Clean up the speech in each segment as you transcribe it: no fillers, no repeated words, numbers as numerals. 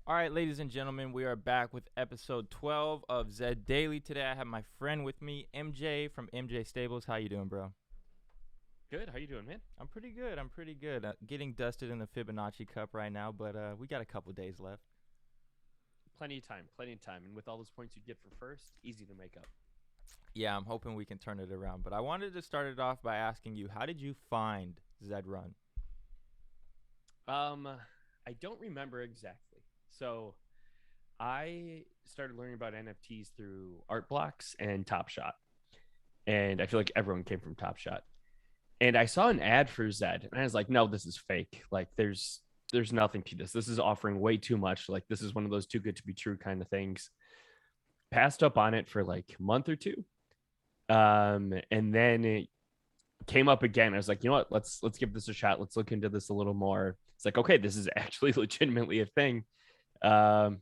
All right, ladies and gentlemen, we are back with episode 12 of Zed Daily. Today I have my friend with me, MJ from MJ Stables. How you doing, bro? Good. How you doing, man? I'm pretty good. I'm pretty good. Getting dusted in the Fibonacci Cup right now, but we got a couple days left. Plenty of time. Plenty of time. And with all those points you get for first, easy to make up. Yeah, I'm hoping we can turn it around. But I wanted to start it off by asking you, how did you find Zed Run? Um, I don't remember exactly. So I started learning about NFTs through Art Blocks and Top Shot, and I feel like everyone came from Top Shot. And I saw an ad for Zed, and I was like, "No, this is fake. Like, there's nothing to this. This is offering way too much. Like, this is one of those too good to be true kind of things." Passed up on it for like a month or two, and then it came up again. I was like, you know what? Let's give this a shot. Let's look into this a little more. It's like, okay, this is actually legitimately a thing. Um,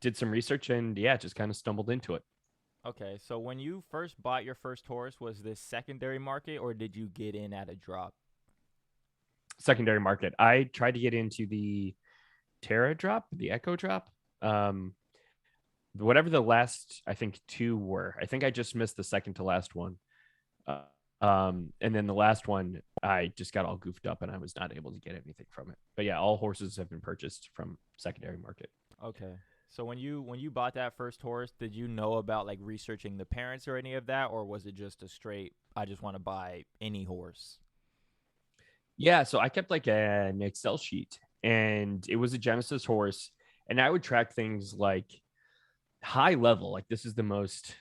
did some research and yeah, just kind of stumbled into it. Okay, so when you first bought your first horse, was this secondary market or did you get in at a drop? Secondary market. I tried to get into the Terra drop, the Echo drop. Um, whatever the last, I think two were. I think I just missed the second to last one. Uh, and then the last one, I just got all goofed up and I was not able to get anything from it. But yeah, all horses have been purchased from secondary market. Okay. So when you bought that first horse, did you know about like researching the parents or any of that, or was it just a straight I just want to buy any horse? Yeah, so I kept like an Excel sheet and it was a Genesis horse. And I would track things like high level, like this is the most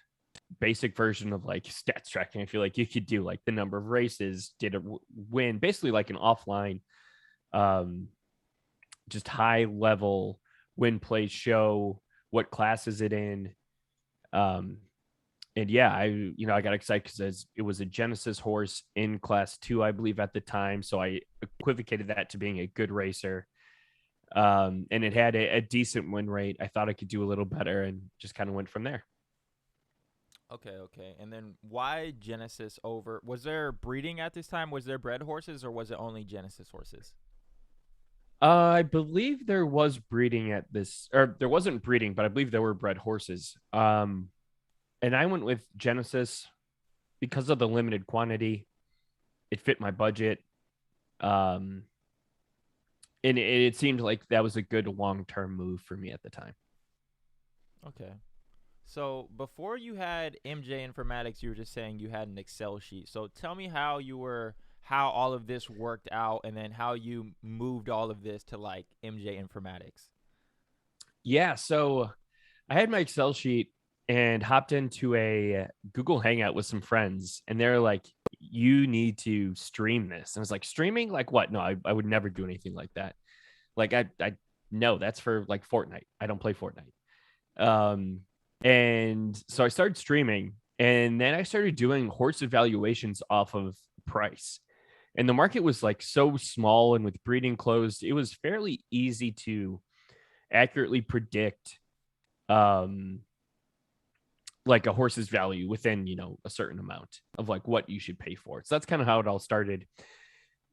basic version of like stats tracking. I feel like you could do like the number of races, did it win, basically like an offline, um, just high level win play show, what class is it in. Um, and yeah, I got excited because it was a Genesis horse in class two, I believe, at the time. So I equivocated that to being a good racer. And it had a decent win rate. I thought I could do a little better and just kind of went from there. Okay, okay. And then why Genesis over? Was there breeding at this time? Was there bred horses or was it only Genesis horses? I believe there was breeding at this, or there wasn't breeding, but I believe there were bred horses. And I went with Genesis because of the limited quantity. It fit my budget. Um, and it seemed like that was a good long term move for me at the time. Okay. So before you had MJ Informatics, you were just saying you had an Excel sheet. So tell me how all of this worked out, and then how you moved all of this to like MJ Informatics. Yeah, so I had my Excel sheet and hopped into a Google Hangout with some friends, and they're like, "You need to stream this." And I was like, "Streaming? Like what? No, I would never do anything like that. Like I no, that's for like Fortnite. I don't play Fortnite." Um, and so I started streaming, and then I started doing horse evaluations off of price. And the market was like so small, and with breeding closed, it was fairly easy to accurately predict um like a horse's value within a certain amount of like what you should pay for it. So that's kind of how it all started.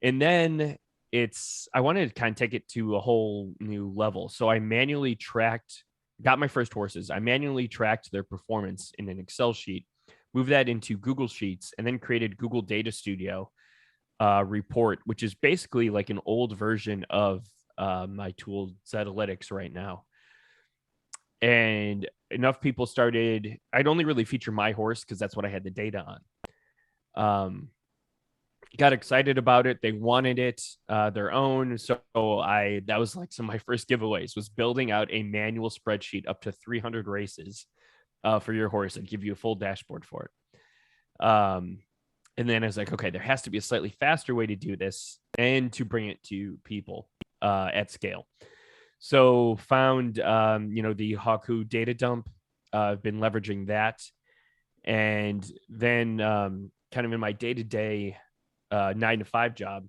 And then I wanted to kind of take it to a whole new level. So I manually tracked, got my first horses. I manually tracked their performance in an Excel sheet, moved that into Google Sheets, and then created Google Data Studio report, which is basically like an old version of my tool Zetalytics right now. And enough people started, I'd only really feature my horse because that's what I had the data on. Um, got excited about it. They wanted it their own. So that was like some of my first giveaways was building out a manual spreadsheet up to 300 races for your horse and give you a full dashboard for it. And then I was like, okay, there has to be a slightly faster way to do this and to bring it to people at scale. So found, the Haku data dump. I've been leveraging that. And then kind of in my day-to-day 9 to 5 job,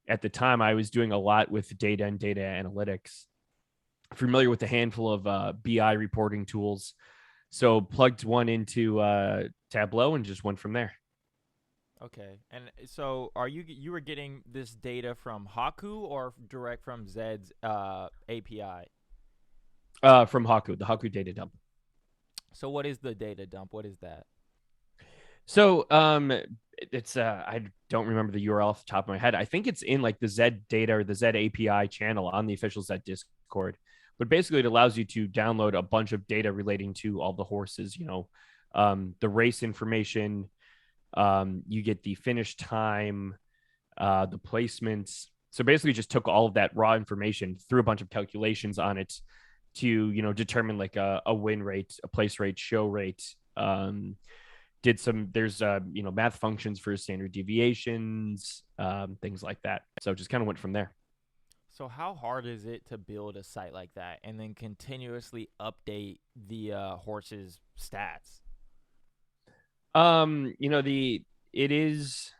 at the time I was doing a lot with data and data analytics, familiar with a handful of BI reporting tools. So plugged one into Tableau and just went from there. Okay. And so are you were getting this data from Haku or direct from Zed's API? From Haku, the Haku data dump. So what is the data dump? What is that? So it's I don't remember the URL off the top of my head. I think it's in like the Z data or the Z API channel on the official Z Discord. But basically it allows you to download a bunch of data relating to all the horses, the race information, you get the finish time, the placements. So basically just took all of that raw information, threw a bunch of calculations on it to, determine like a win rate, a place rate, show rate, did some there's math functions for standard deviations, things like that. So just kind of went from there. So how hard is it to build a site like that and then continuously update the horse's stats? The it is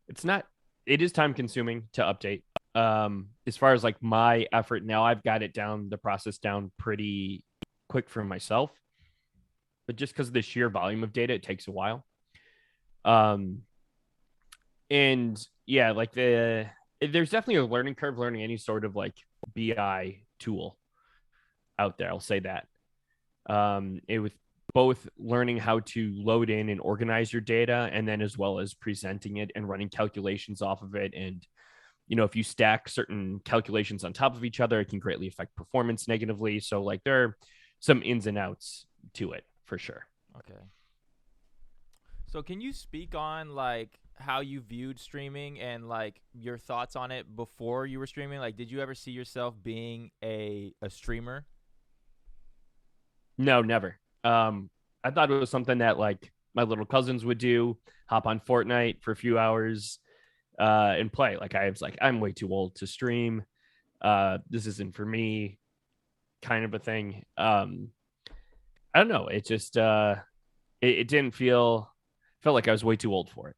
it's not it is time consuming to update. As far as like my effort now, I've got it down, the process down pretty quick for myself, but just because of the sheer volume of data, it takes a while. um and yeah, like there's definitely a learning curve learning any sort of like BI tool out there, I'll say that. It with both learning how to load in and organize your data, and then as well as presenting it and running calculations off of it. And if you stack certain calculations on top of each other, it can greatly affect performance negatively. So like there are some ins and outs to it for sure. Okay. So can you speak on like how you viewed streaming and like your thoughts on it before you were streaming? Like did you ever see yourself being a streamer? No, never. I thought it was something that like my little cousins would do, hop on Fortnite for a few hours, and play. Like I was like, I'm way too old to stream. This isn't for me, kind of a thing. I don't know. It just it didn't felt like I was way too old for it.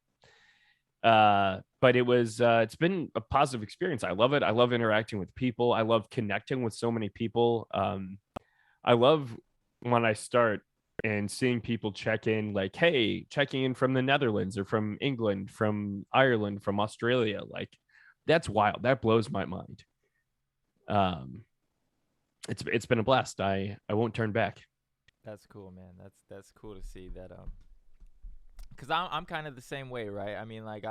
But it's been a positive experience. I love it. I love interacting with people. I love connecting with so many people. I love when I start and seeing people check in, like, hey, checking in from the Netherlands or from England, from Ireland, from Australia. Like, that's wild. That blows my mind. Um, it's been a blast. I won't turn back. That's cool, man. That's cool to see that cuz I'm kind of the same way, right? I mean, like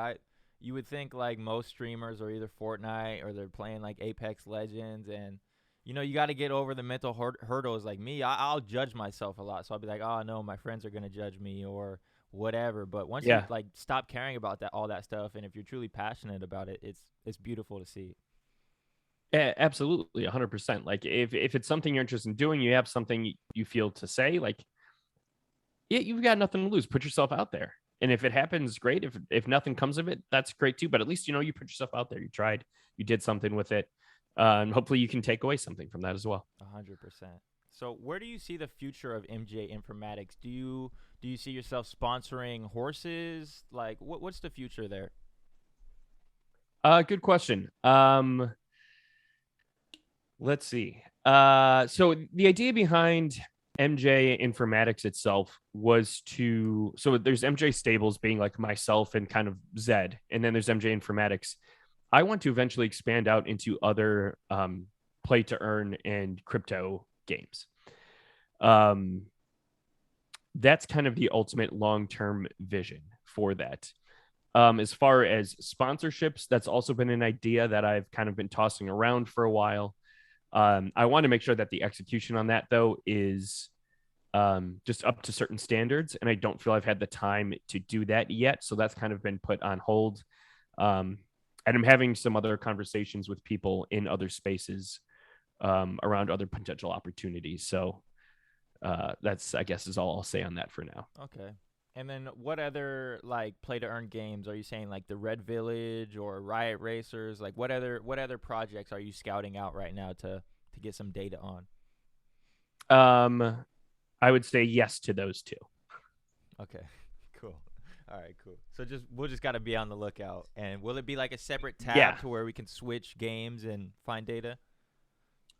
you would think like most streamers are either Fortnite or they're playing like Apex Legends and you got to get over the mental hurdles. Like me, I'll judge myself a lot. So I'll be like, oh no, my friends are going to judge me or whatever. But once you Yeah, like stop caring about all that stuff and if you're truly passionate about it, it's beautiful to see. absolutely, 100%. Like, if it's something you're interested in doing, you have something you feel to say, like, yeah, you've got nothing to lose. Put yourself out there. And if it happens, great. If nothing comes of it, that's great too. But at least you put yourself out there. You tried. You did something with it. And hopefully you can take away something from that as well. 100%. So where do you see the future of MJ Informatics? Do you see yourself sponsoring horses? Like what's the future there? Good question. Let's see. So the idea behind MJ Informatics itself was so there's MJ Stables being like myself and kind of Zed, and then there's MJ Informatics. I want to eventually expand out into other play to earn and crypto games. Um, that's kind of the ultimate long term vision for that. As far as sponsorships, that's also been an idea that I've kind of been tossing around for a while. I want to make sure that the execution on that, though, is just up to certain standards. And I don't feel I've had the time to do that yet. So that's kind of been put on hold. And I'm having some other conversations with people in other spaces around other potential opportunities. So that's, I guess, is all I'll say on that for now. Okay. And then what other like play to earn games are you saying like the Red Village or Riot Racers? Like what other projects are you scouting out right now to get some data on? Um, I would say yes to those two. Okay. Cool. All right, cool. So we'll just got to be on the lookout. And will it be like a separate Yeah, tab to where we can switch games and find data?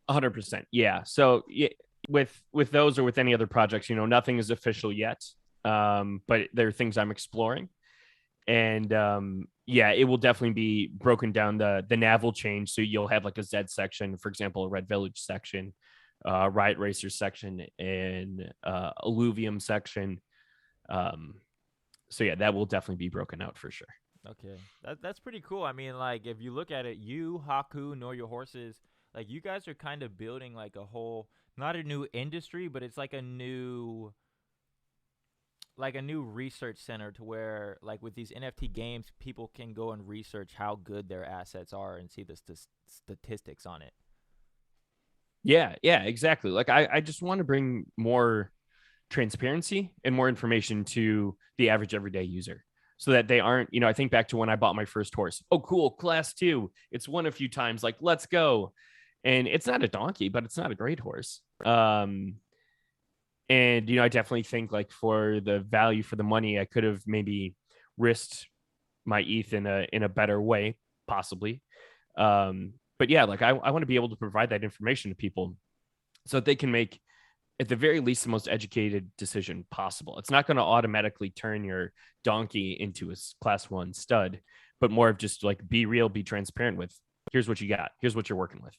100%. Yeah. So yeah, with those or with any other projects, nothing is official yet. But there are things I'm exploring, and yeah, it will definitely be broken down. The nav will change, so you'll have like a Z section, for example, a Red Village section, riot racer section, and alluvium section. Um, so yeah, that will definitely be broken out for sure. Okay, that's pretty cool. I mean, like if you look at it, you Haku know your horses. Like you guys are kind of building like a whole, not a new industry, but it's like a new research center to where like with these NFT games, people can go and research how good their assets are and see the statistics on it. Yeah, exactly. Like I just want to bring more transparency and more information to the average everyday user so that they aren't, I think back to when I bought my first horse. Oh, cool, class two. It's won a few times. Like, let's go. And it's not a donkey, but it's not a great horse. And I definitely think like for the value for the money, I could have maybe risked my ETH in a better way, possibly. But yeah, like I want to be able to provide that information to people so that they can make at the very least the most educated decision possible. It's not going to automatically turn your donkey into a class one stud, but more of just like be real, be transparent with here's what you got, here's what you're working with.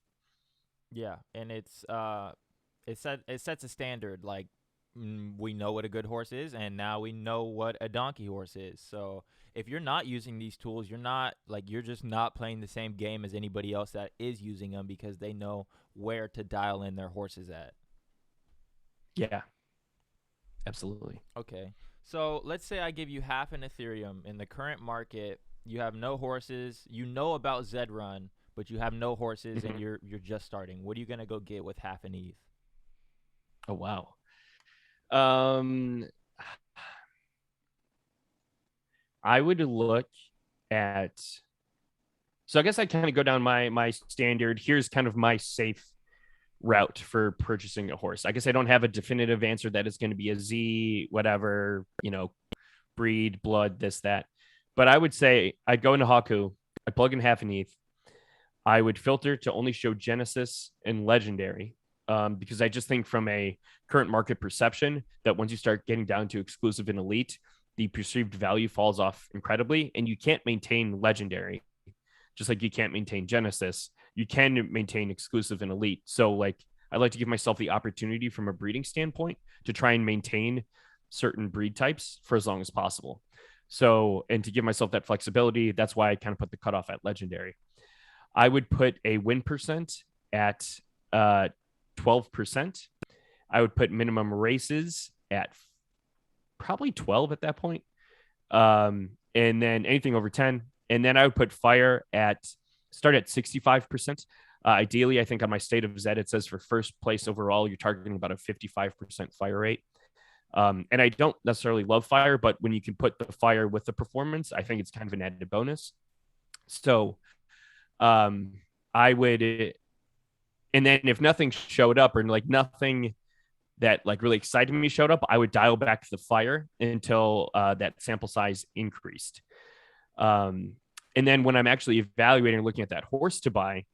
Yeah, and it sets a standard. Like we know what a good horse is, and now we know what a donkey horse is. So if you're not using these tools, you're just not playing the same game as anybody else that is using them because they know where to dial in their horses at. Yeah, absolutely. Okay. So let's say I give you half an Ethereum in the current market. You have no horses. You know about Zed Run, but you have no horses, and Mhm. you're just starting. What are you gonna go get with half an ETH? Oh wow. Um, I would look at. So I guess I kind of go down my standard. Here's kind of my safe route for purchasing a horse. I guess I don't have a definitive answer that it's going to be a Z, whatever, breed, blood, this, that. But I would say I'd go into Haku, I'd plug in half an ETH. I would filter to only show Genesis and Legendary, because I just think from a current market perception that once you start getting down to exclusive and elite, the perceived value falls off incredibly, and you can't maintain Legendary just like you can't maintain Genesis. You can maintain exclusive and elite. So like I like to give myself the opportunity from a breeding standpoint to try and maintain certain breed types for as long as possible. So, and to give myself that flexibility, that's why I kind of put the cutoff at legendary. I would put a win percent at 12%. I would put minimum races at probably 12 at that point. And then anything over 10. And then I would put fire at start at 65%. Ideally, I think on my state of Zed, it says for first place overall, you're targeting about a 55% fire rate. And I don't necessarily love fire, but when you can put the fire with the performance, I think it's kind of an added bonus. So um, I would, and then if nothing showed up or like nothing that like really excited me showed up, I would dial back the fire until that sample size increased. Um, and then when I'm actually evaluating, looking at that horse to buy,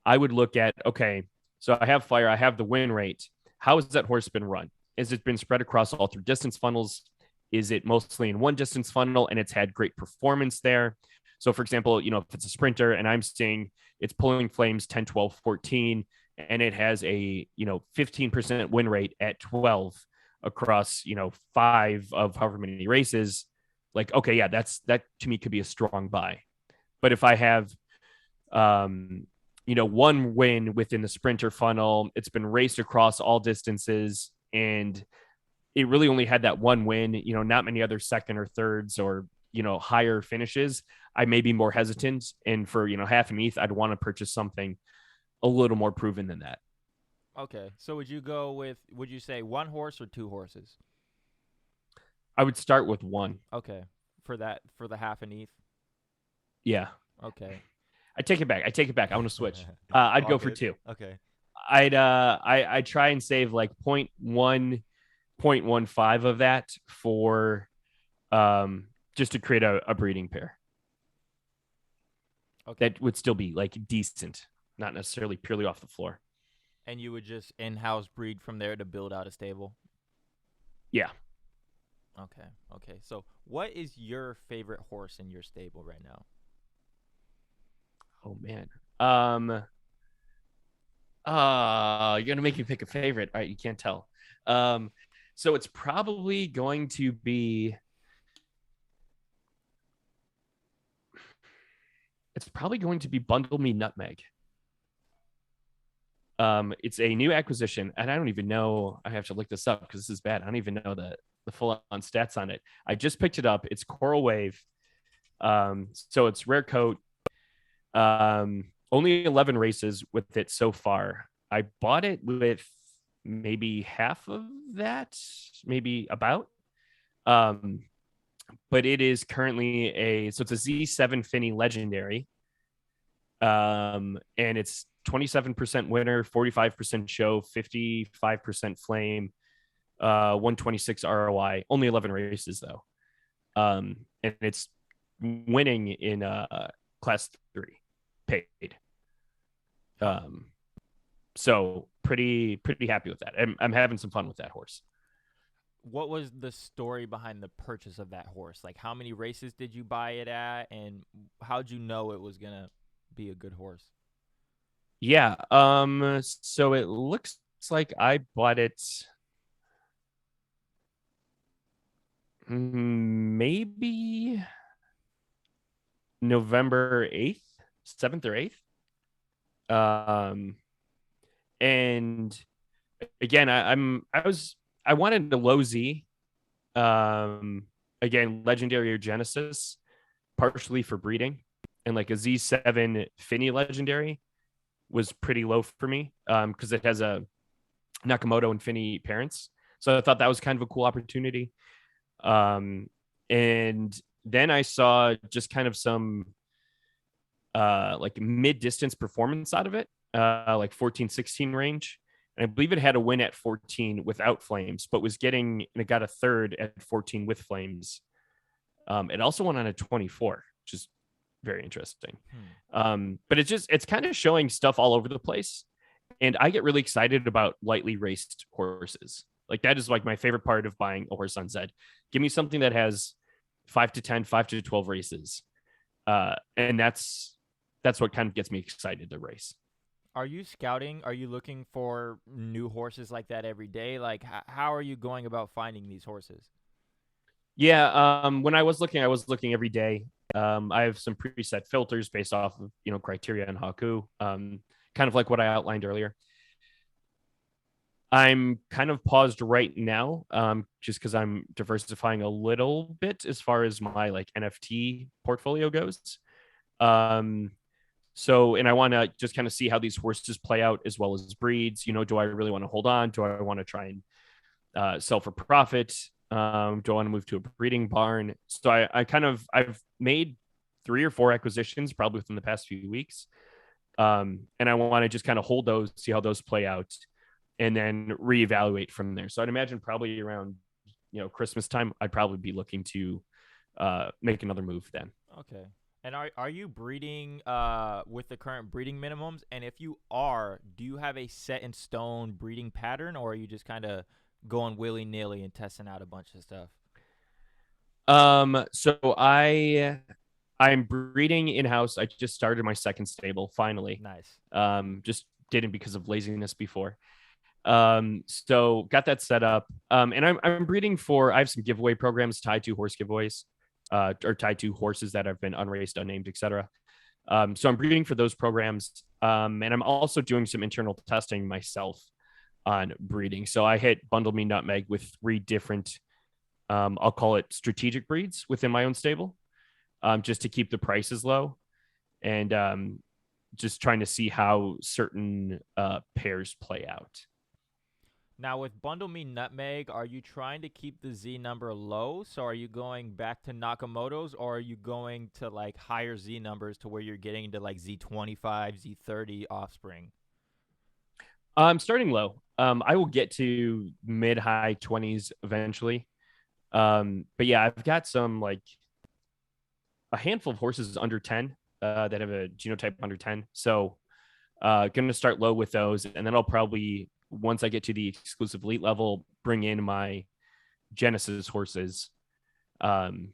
I would look at, okay, so I have fire, I have the win rate. How has that horse been run? Has it been spread across all three distance funnels? Is it mostly in one distance funnel and it's had great performance there? So, for example, if it's a sprinter and I'm seeing it's pulling flames 10, 12, 14, and it has a 15% win rate at 12 across five of however many races, like okay, yeah, that to me could be a strong buy. But if I have one win within the sprinter funnel, it's been raced across all distances, and it really only had that one win, not many other second or thirds or higher finishes, I may be more hesitant. And for half an ETH, I'd want to purchase something a little more proven than that. Okay, so would you say one horse or two horses? I would start with one. Okay, for the half an ETH. Yeah. Okay. I take it back. I want to switch. I'd All go for good. two. Okay. I try and save like 0.1 0.15 of that for just to create a breeding pair Okay. that would still be like decent, not necessarily purely off the floor. And you would just in-house breed from there to build out a stable. Yeah. Okay. Okay. So, what is your favorite horse in your stable right now? Oh man. Um You're gonna make me pick a favorite. All right, you can't tell. Um, so it's probably going to be Bundle Me Nutmeg. It's a new acquisition, and I don't even know. I have to look this up because this is bad. I don't even know the full on stats on it. I just picked it up. It's Coral Wave. So it's rare coat. Only 11 races with it so far. I bought it with maybe half of that, maybe about. Um, but it is currently it's a Z7 Finny Legendary. And it's 27% winner, 45% show, 55% flame, 126 ROI, only 11 races though. And it's winning in class 3 paid. So pretty happy with that. I'm having some fun with that horse. What was the story behind the purchase of that horse? Like, how many races did you buy it at, and how'd you know it was gonna be a good horse? Yeah. So it looks like I bought it maybe November 8th, 7th or 8th. Um, and again, I wanted a low Z. Um, again, legendary or Genesis, partially for breeding, and like a Z7 Finny legendary was pretty low for me because it has a Nakamoto and Finny parents. So I thought that was kind of a cool opportunity. And then I saw just kind of some like mid distance performance out of it, like 14, 16 range. And I believe it had a win at 14 without flames, but and it got a third at 14 with flames. It also went on a 24, which is very interesting. But it's kind of showing stuff all over the place. And I get really excited about lightly raced horses. Like that is like my favorite part of buying a horse on Zed. Give me something that has 5 to 10, 5 to 12 races. And that's what kind of gets me excited to race. Are you scouting? Are you looking for new horses like that every day? Like, how are you going about finding these horses? Yeah, when I was looking every day. I have some preset filters based off of criteria and Haku, kind of like what I outlined earlier. I'm kind of paused right now, just because I'm diversifying a little bit as far as my like NFT portfolio goes. Um, and I want to just kind of see how these horses play out as well as breeds. Do I really want to hold on? Do I want to try and sell for profit? Do I want to move to a breeding barn? So I've made 3 or 4 acquisitions probably within the past few weeks. And I want to just kind of hold those, see how those play out, and then reevaluate from there. So I'd imagine probably around Christmas time, I'd probably be looking to make another move then. Okay. And are you breeding with the current breeding minimums? And if you are, do you have a set in stone breeding pattern, or are you just kind of going willy nilly and testing out a bunch of stuff? So I'm breeding in house. I just started my second stable finally. Nice. Just didn't because of laziness before. So got that set up. And I'm breeding for. I have some giveaway programs tied to horse giveaways, or tied to horses that have been unraced, unnamed, etc. So I'm breeding for those programs. And I'm also doing some internal testing myself on breeding. So I hit Bundle Me Nutmeg with 3 different, I'll call it strategic breeds within my own stable, just to keep the prices low, and just trying to see how certain pairs play out. Now, with Bundle Me Nutmeg, are you trying to keep the Z number low? So are you going back to Nakamoto's, or are you going to like higher Z numbers to where you're getting into like Z25, Z30 offspring? I'm starting low. I will get to mid high 20s eventually. But yeah, I've got some like a handful of horses under 10 that have a genotype under 10. So going to start low with those. And then I'll probably, once I get to the exclusive elite level, bring in my Genesis horses. Again,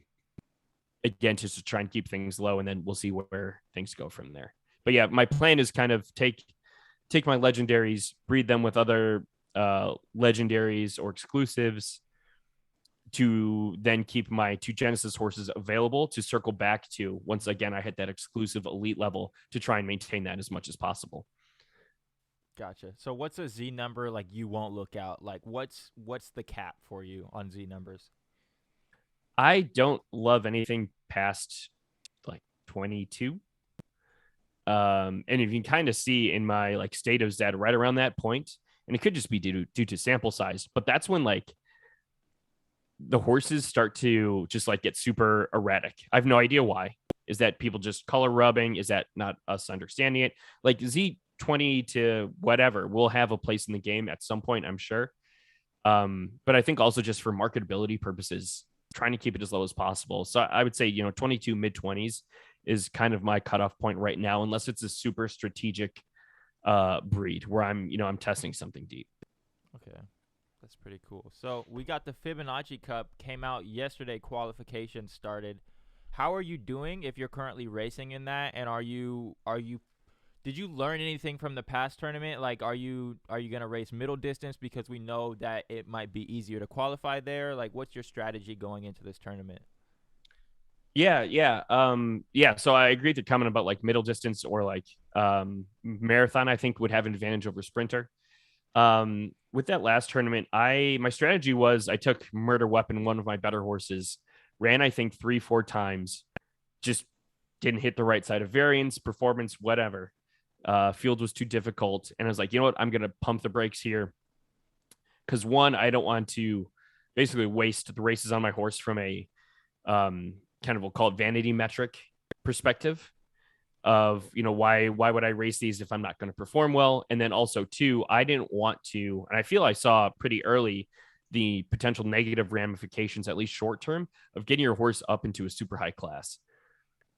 just to try and keep things low. And then we'll see where things go from there. But yeah, my plan is kind of take take my legendaries, breed them with other legendaries or exclusives to then keep my two Genesis horses available to circle back to once again I hit that exclusive elite level to try and maintain that as much as possible. Gotcha. So what's a Z number like you won't look out? Like what's the cap for you on Z numbers? I don't love anything past like 22. And if you can kind of see in my like state of Z right around that point, and it could just be due to sample size, but that's when like the horses start to just like get super erratic. I have no idea why. Is that people just color rubbing? Is that not us understanding it? Like Z20 to whatever will have a place in the game at some point, I'm sure. But I think also just for marketability purposes, trying to keep it as low as possible. So I would say, 22 mid 20s is kind of my cutoff point right now, unless it's a super strategic breed where I'm testing something deep. Okay. That's pretty cool. So we got the Fibonacci Cup came out yesterday. Qualification started. How are you doing if you're currently racing in that? And are you did you learn anything from the past tournament? Like are you gonna race middle distance because we know that it might be easier to qualify there? Like what's your strategy going into this tournament? Yeah. So I agree with your comment about like middle distance or like marathon. I think would have an advantage over sprinter. With that last tournament, my strategy was I took Murder Weapon, one of my better horses, ran I think 3-4 times, just didn't hit the right side of variance, performance, whatever. Field was too difficult, and I was like, you know what, I'm gonna pump the brakes here because one, I don't want to basically waste the races on my horse from a kind of we'll call it vanity metric perspective of why would I race these if I'm not going to perform well. And then also two, I didn't want to, and I feel I saw pretty early the potential negative ramifications, at least short term, of getting your horse up into a super high class,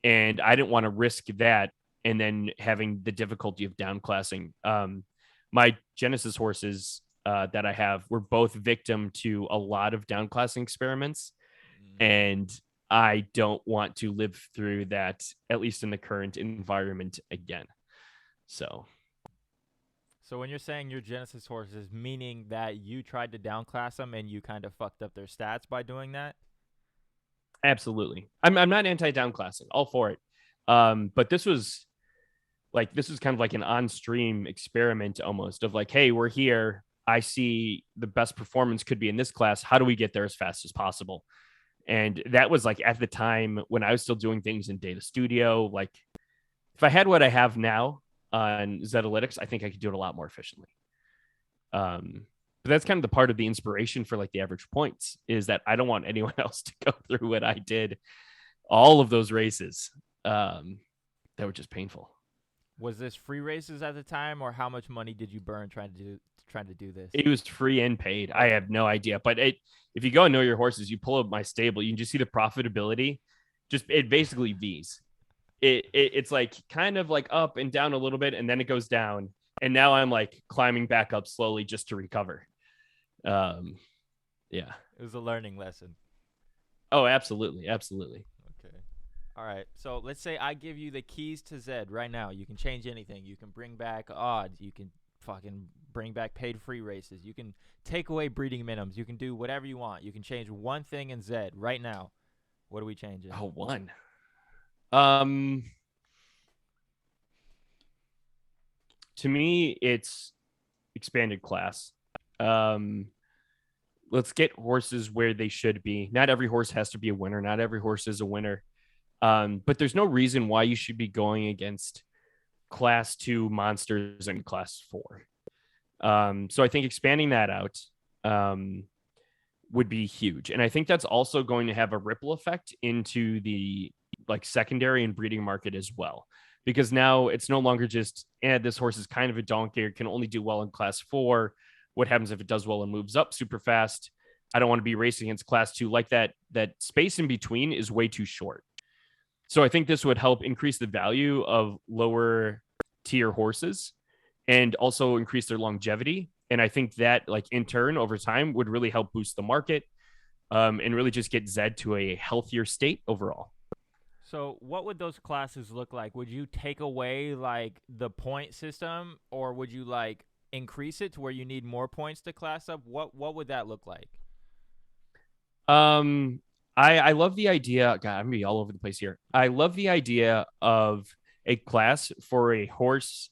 and I didn't want to risk that and then having the difficulty of downclassing. My Genesis horses that I have were both victim to a lot of downclassing experiments, and I don't want to live through that, at least in the current environment again. So, So when you're saying your Genesis horses, meaning that you tried to downclass them and you kind of fucked up their stats by doing that? absolutely. I'm not anti downclassing, all for it. But this was kind of like an on stream experiment almost of like, hey, we're here. I see the best performance could be in this class. How do we get there as fast as possible? And that was like at the time when I was still doing things in Data Studio. Like if I had what I have now on Zetalytics, I think I could do it a lot more efficiently. But that's kind of the part of the inspiration for like the average points is that I don't want anyone else to go through what I did. All of those races that were just painful. Was this free races at the time, or how much money did you burn trying to do this? It was free and paid. I Okay. have no idea, but if you go and know your horses, you pull up my stable, you can just see the profitability. Just it basically V's. It's like kind of like up and down a little bit, and then it goes down. And now I'm like climbing back up slowly just to recover. Um, yeah. It was a learning lesson. Oh, absolutely, absolutely. Okay. All right. So let's say I give you the keys to Zed right now. You can change anything. You can bring back odds. You can fucking bring back paid free races. You can take away breeding minimums. You can do whatever you want. You can change one thing in Zed right now. What are we changing? Oh, one. Um, to me, it's expanded class. Um, let's get horses where they should be. Not every horse has to be a winner. Not every horse is a winner. But there's no reason why you should be going against class 2 monsters and class 4. So I think expanding that out would be huge. And I think that's also going to have a ripple effect into the like secondary and breeding market as well. Because now it's no longer just, this horse is kind of a donkey, or can only do well in class 4. What happens if it does well and moves up super fast? I don't want to be racing against class 2 like that. That space in between is way too short. So I think this would help increase the value of lower tier horses and also increase their longevity. And I think that like in turn over time would really help boost the market and really just get Zed to a healthier state overall. So, what would those classes look like? Would you take away like the point system, or would you like increase it to where you need more points to class up? What would that look like? Um, I love the idea. God, I'm gonna be all over the place here. I love the idea of a class for a horse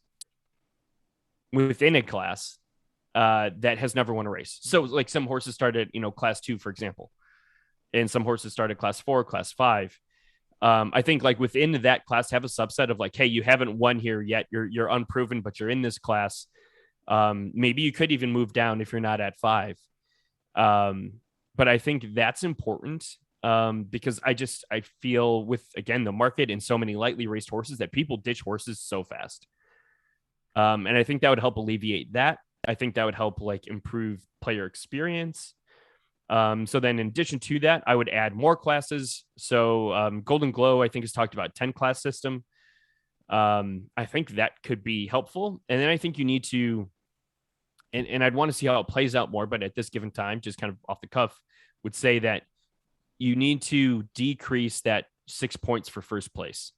within a class that has never won a race. So, Mm. like some horses start at class 2, for example, and some horses start at class 4, class 5. I think like within that class, have a subset of like, hey, you haven't won here yet. You're unproven, but you're in this class. Maybe you could even move down if you're not at 5. Um, but I think that's important because I feel with again the market and so many lightly raced horses that people ditch horses so fast. And I think that would help alleviate that. I think that would help like improve player experience. So then in addition to that, I would add more classes. So Golden Glow, I think, has talked about 10 class system. I think that could be helpful. And then I think you need to, and I'd want to see how it plays out more, but at this given time, just kind of off the cuff, would say that you need to decrease that 6 points for first place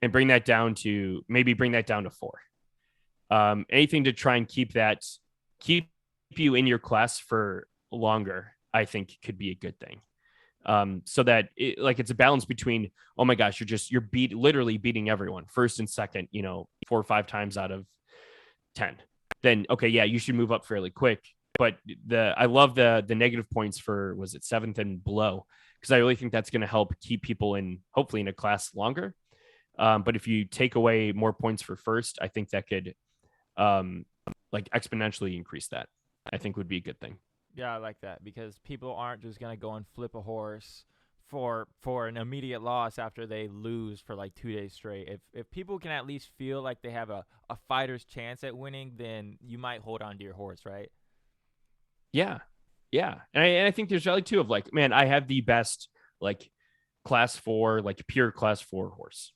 and bring that down to 4. Anything to try and keep you in your class for longer, I think could be a good thing. So that it's a balance between, oh my gosh, you're literally beating everyone first and second, 4 or 5 times out of 10. Then okay, yeah, you should move up fairly quick. But I love the negative points for, was it 7th and below, because I really think that's going to help keep people in, hopefully in a class longer. But if you take away more points for first, I think that could like exponentially increase that. I think would be a good thing. Yeah, I like that because people aren't just gonna go and flip a horse for an immediate loss after they lose for like 2 days straight. If people can at least feel like they have a fighter's chance at winning, then you might hold on to your horse, right? Yeah. Yeah. And I think there's value too of like, man, I have the best like class 4, like pure class 4 horse.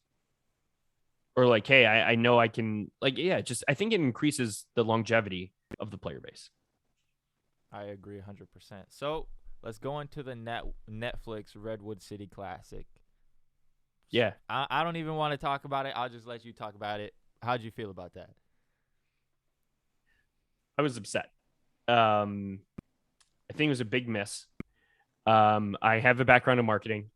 Or like, hey, I know I can, like, yeah, just I think it increases the longevity of the player base. I agree 100%. So let's go into the Netflix Redwood City Classic. Yeah. I don't even want to talk about it. I'll just let you talk about it. How'd you feel about that? I was upset. I think it was a big miss. I have a background in marketing,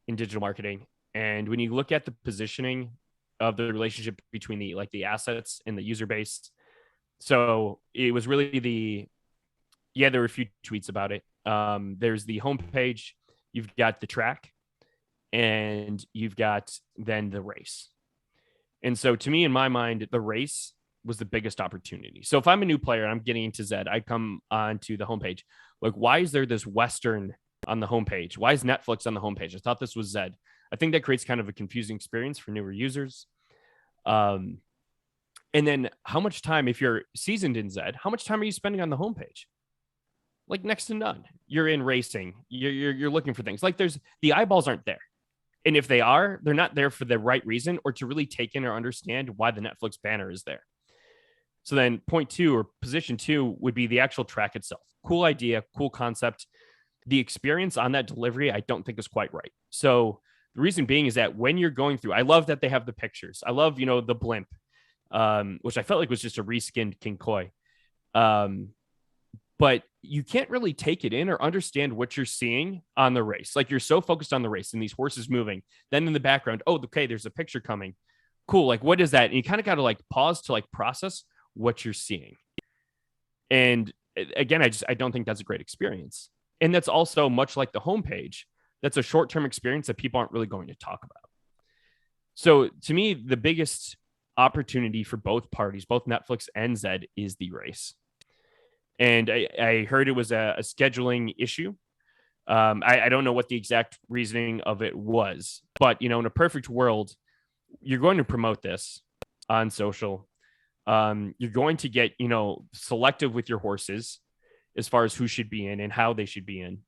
in digital marketing. And when you look at the positioning of the relationship between the assets and the user base, so it was really there were a few tweets about it. There's the homepage, you've got the track, and you've got then the race. And so to me, in my mind, the race was the biggest opportunity. So if I'm a new player and I'm getting into Zed, I come onto the homepage. Like, why is there this Western on the homepage? Why is Netflix on the homepage? I thought this was Zed. I think that creates kind of a confusing experience for newer users. And then how much time, if you're seasoned in Zed, how much time are you spending on the homepage? Like next to none. You're in racing. You're looking for things. Like the eyeballs aren't there. And if they are, they're not there for the right reason or to really take in or understand why the Netflix banner is there. So then point 2 or position 2 would be the actual track itself. Cool idea, cool concept. The experience on that delivery, I don't think is quite right. So the reason being is that when you're going through, I love that they have the pictures. I love, the blimp, which I felt like was just a reskinned King Koi. But you can't really take it in or understand what you're seeing on the race. Like you're so focused on the race and these horses moving. Then in the background, oh, okay, there's a picture coming. Cool. Like, what is that? And you kind of got to like pause to like process what you're seeing. And again, I don't think that's a great experience. And that's also much like the homepage. That's a short-term experience that people aren't really going to talk about. So to me, the biggest opportunity for both parties, both Netflix and Zed, is the race. And I heard it was a scheduling issue. I don't know what the exact reasoning of it was, but in a perfect world, you're going to promote this on social. You're going to get selective with your horses as far as who should be in and how they should be in,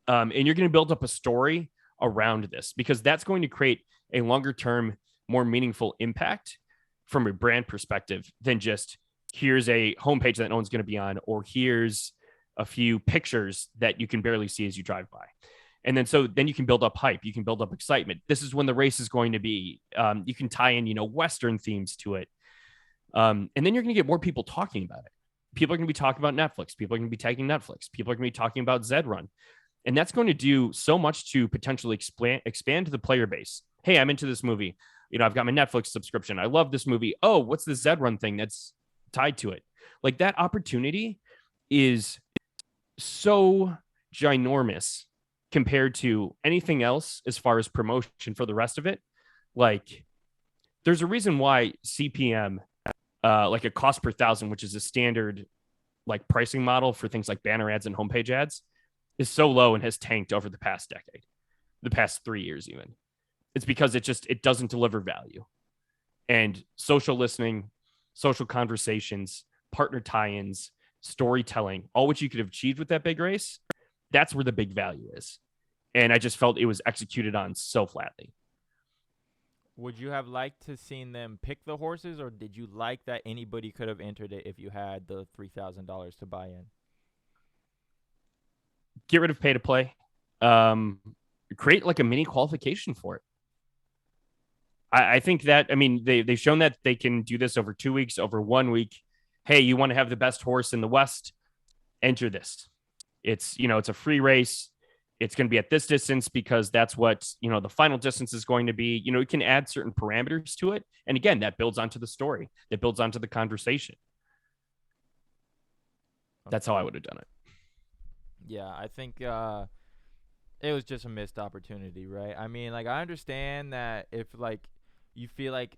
and you're going to build up a story around this because that's going to create a longer term, more meaningful impact from a brand perspective than just here's a homepage that no one's going to be on, or here's a few pictures that you can barely see as you drive by. And then then you can build up hype, you can build up excitement. This is when the race is going to be. You can tie in, Western themes to it. And then you're going to get more people talking about it. People are going to be talking about Netflix. People are going to be tagging Netflix. People are going to be talking about Zed Run. And that's going to do so much to potentially expand to the player base. Hey, I'm into this movie. I've got my Netflix subscription. I love this movie. Oh, what's the Zed Run thing that's tied to it? Like, that opportunity is so ginormous compared to anything else as far as promotion for the rest of it. Like, there's a reason why CPM, like a cost per thousand, which is a standard like pricing model for things like banner ads and homepage ads, is so low and has tanked over the past decade, the past 3 years even. It's because it doesn't deliver value. And social listening, social conversations, partner tie-ins, storytelling, all which you could have achieved with that big race, that's where the big value is. And I just felt it was executed on so flatly. Would you have liked to seen them pick the horses, or did you like that anybody could have entered it if you had the $3,000 to buy in? Get rid of pay to play. Create like a mini qualification for it. I think that, I mean, they've shown that they can do this over 2 weeks, over 1 week. Hey, you want to have the best horse in the West? Enter this. It's a free race. It's going to be at this distance because that's what, the final distance is going to be. You can add certain parameters to it. And again, that builds onto the story. That builds onto the conversation. That's how I would have done it. Yeah, I think it was just a missed opportunity, right? I mean, like, I understand that if, like, you feel like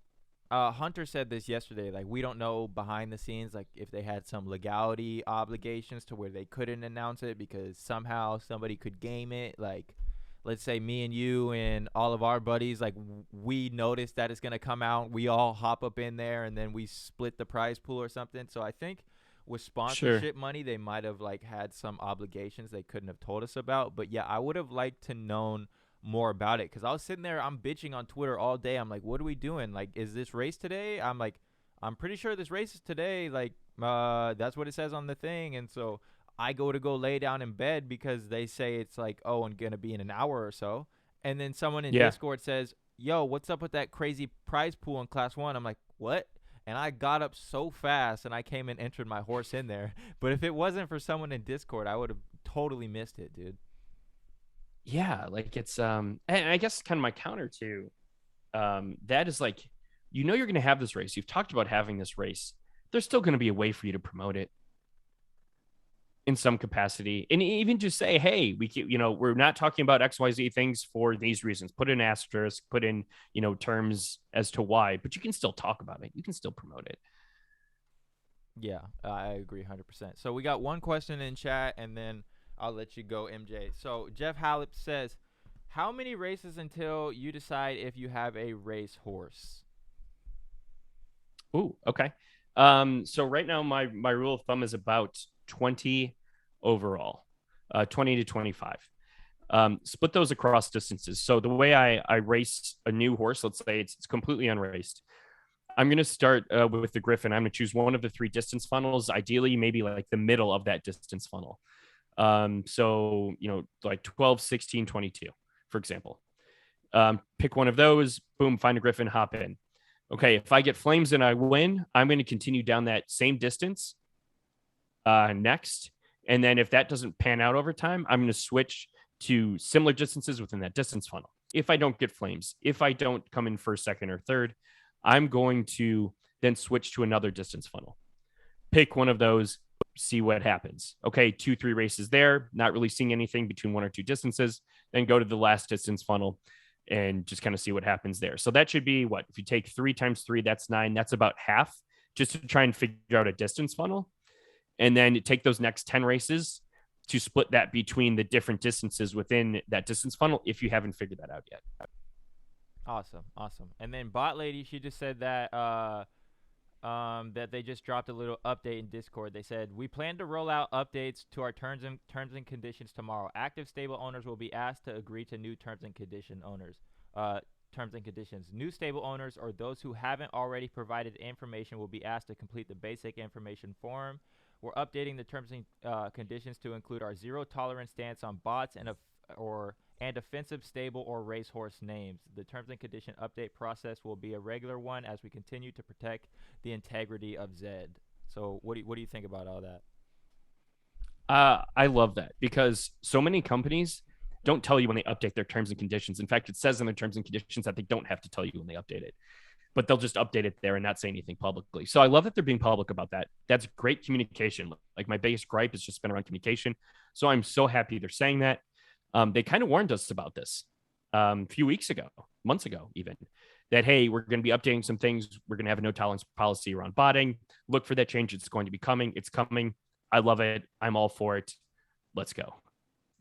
Hunter said this yesterday, like, we don't know behind the scenes, like, if they had some legality obligations to where they couldn't announce it because somehow somebody could game it. Like, let's say me and you and all of our buddies, like, we notice that it's going to come out. We all hop up in there and then we split the prize pool or something. So I think with sponsorship money, they might have, like, had some obligations they couldn't have told us about. But yeah, I would have liked to known more about it, because I was sitting there, I'm bitching on Twitter all day. I'm like, what are we doing? Like, is this race today? I'm like, I'm pretty sure this race is today. Like, that's what it says on the thing. And so I go lay down in bed because they say it's like, oh, and gonna be in an hour or so. And then someone in Discord says, yo, what's up with that crazy prize pool in class 1? I'm like, what? And I got up so fast and I came and entered my horse in there. But if it wasn't for someone in Discord, I would have totally missed it, dude. Yeah, like, it's and I guess kind of my counter to that is, like, you're going to have this race. You've talked about having this race. There's still going to be a way for you to promote it in some capacity, and even just say, hey, we're not talking about XYZ things for these reasons. Put an asterisk, put in terms as to why, but you can still talk about it. You can still promote it. Yeah, I agree 100%. So we got one question in chat, and then I'll let you go, MJ. So Jeff Hallip says, how many races until you decide if you have a race horse? Ooh, okay. So right now my rule of thumb is about 20 overall, 20 to 25. Split those across distances. So the way I race a new horse, let's say it's completely unraced. I'm going to start with the Griffin. I'm going to choose one of the 3 distance funnels, ideally maybe like the middle of that distance funnel. So, like 12, 16, 22, for example. Pick one of those, boom, find a Griffin, hop in. Okay, if I get flames and I win, I'm going to continue down that same distance next. And then if that doesn't pan out over time, I'm going to switch to similar distances within that distance funnel. If I don't get flames, if I don't come in first, second, or third, I'm going to then switch to another distance funnel. Pick one of those, see what happens. Okay, 2, 3 races there, not really seeing anything between 1 or 2 distances, then go to the last distance funnel and just kind of see what happens there. So that should be what? If you take 3 times 3, that's 9. That's about half, just to try and figure out a distance funnel. And then take those next 10 races to split that between the different distances within that distance funnel if you haven't figured that out yet. Awesome. And then Bot Lady, she just said that that they just dropped a little update in Discord. They said, we plan to roll out updates to our terms and conditions tomorrow. Active stable owners will be asked to agree to new terms and conditions. New stable owners or those who haven't already provided information will be asked to complete the basic information form. We're updating the terms and conditions to include our zero tolerance stance on bots and defensive stable or racehorse names. The terms and condition update process will be a regular one as we continue to protect the integrity of Zed. So what do you think about all that? I love that because so many companies don't tell you when they update their terms and conditions. In fact, it says in their terms and conditions that they don't have to tell you when they update it, but they'll just update it there and not say anything publicly. So I love that they're being public about that. That's great communication. Like my biggest gripe has just been around communication. So I'm so happy they're saying that. They kind of warned us about this a few weeks ago, months ago, even that, hey, we're going to be updating some things. We're going to have a no tolerance policy around botting. Look for that change. It's going to be coming. It's coming. I love it. I'm all for it. Let's go.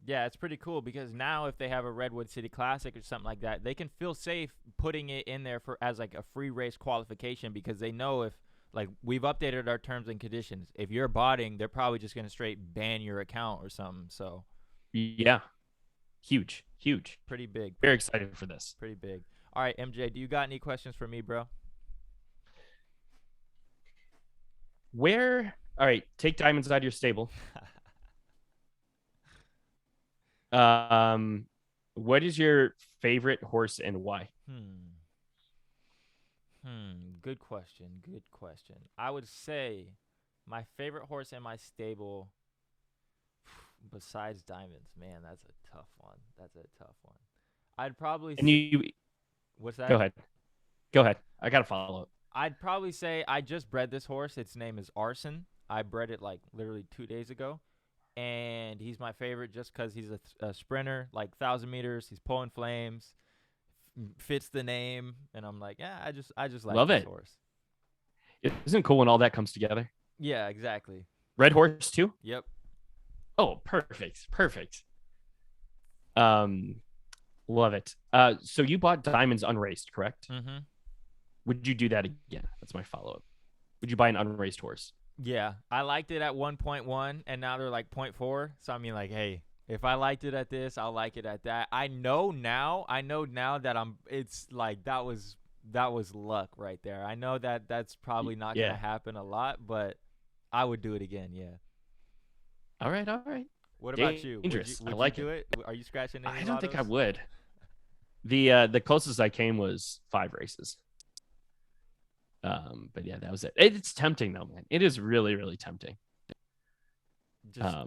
Yeah, it's pretty cool because now if they have a Redwood City Classic or something like that, they can feel safe putting it in there for as like a free race qualification because they know if like we've updated our terms and conditions. If you're botting, they're probably just going to straight ban your account or something. So yeah, huge, huge. Pretty big. Very excited for this. Pretty big. All right, MJ, do you got any questions for me, bro? Where? All right, take diamonds out of your stable. What is your favorite horse and why? Good question. Good question. I would say my favorite horse in my stable, besides diamonds, man, that's a tough one. That's a tough one. I'd probably. And you. What's that? Go ahead. Go ahead. I gotta follow up. I'd probably say I just bred this horse. Its name is Arson. I bred it like literally 2 days ago. And he's my favorite just because he's a sprinter, like 1,000 meters. He's pulling flames, fits the name, and I'm like, yeah, I just like Love this it. horse. Isn't it cool when all that comes together? Yeah, exactly. Red horse too? Yep. Oh, perfect, perfect. Love it. So you bought diamonds unraced, correct? Mm-hmm. Would you do that again? That's my follow up. Would you buy an unraced horse? Yeah, I liked it at 1.1, and now they're like 0.4. So I mean, like, hey, if I liked it at this, I'll like it at that. I know now that it's like that was luck right there. I know that that's probably not gonna happen a lot, but I would do it again. Yeah. All right. What about you? Dangerous. Would I like you do it? Are you scratching any I don't think I lottos? would. The closest I came was 5 races. But yeah, that was it. It's tempting though, man. It is really, really tempting. Just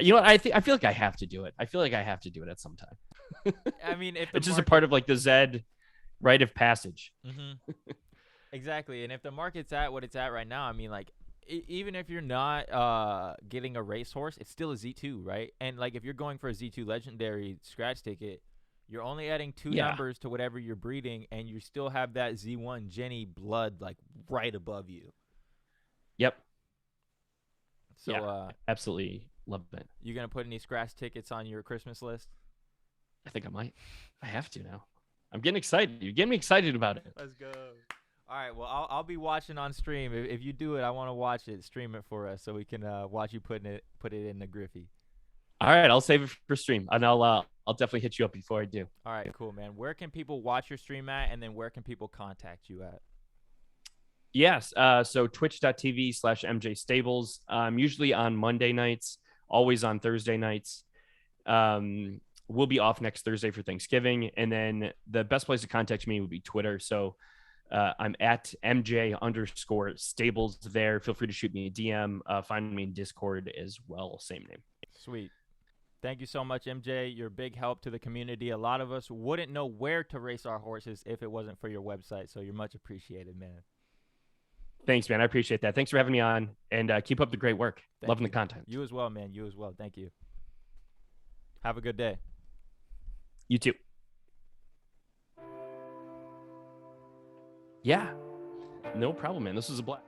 you know what? I feel like I have to do it. I feel like I have to do it at some time. I mean, if it's just a part of like the Zed rite of passage. Mm-hmm. Exactly, and if the market's at what it's at right now, I mean, like even if you're not getting a racehorse, it's still a Z2, right? And like if you're going for a Z2 legendary scratch ticket, you're only adding 2 numbers to whatever you're breeding, and you still have that Z1 Jenny blood like right above you. Yep. So absolutely love it. You gonna put any scratch tickets on your Christmas list? I think I might. I have to now. I'm getting excited. You're getting me excited about it. Let's go. All right. Well, I'll be watching on stream. If you do it, I want to watch it. Stream it for us so we can watch you put it in the Griffey. All right, I'll save it for stream, and I'll definitely hit you up before I do. All right, cool, man. Where can people watch your stream at, and then where can people contact you at? Yes, so twitch.tv/MJ Stables. Usually on Monday nights, always on Thursday nights. We'll be off next Thursday for Thanksgiving, and then the best place to contact me would be Twitter. So I'm at MJ_Stables there. Feel free to shoot me a DM. Find me in Discord as well. Same name. Sweet. Thank you so much, MJ. You're a big help to the community. A lot of us wouldn't know where to race our horses if it wasn't for your website. So you're much appreciated, man. Thanks, man. I appreciate that. Thanks for having me on, and keep up the great work. Loving the content. You as well, man. You as well. Thank you. Have a good day. You too. Yeah. No problem, man. This was a blast.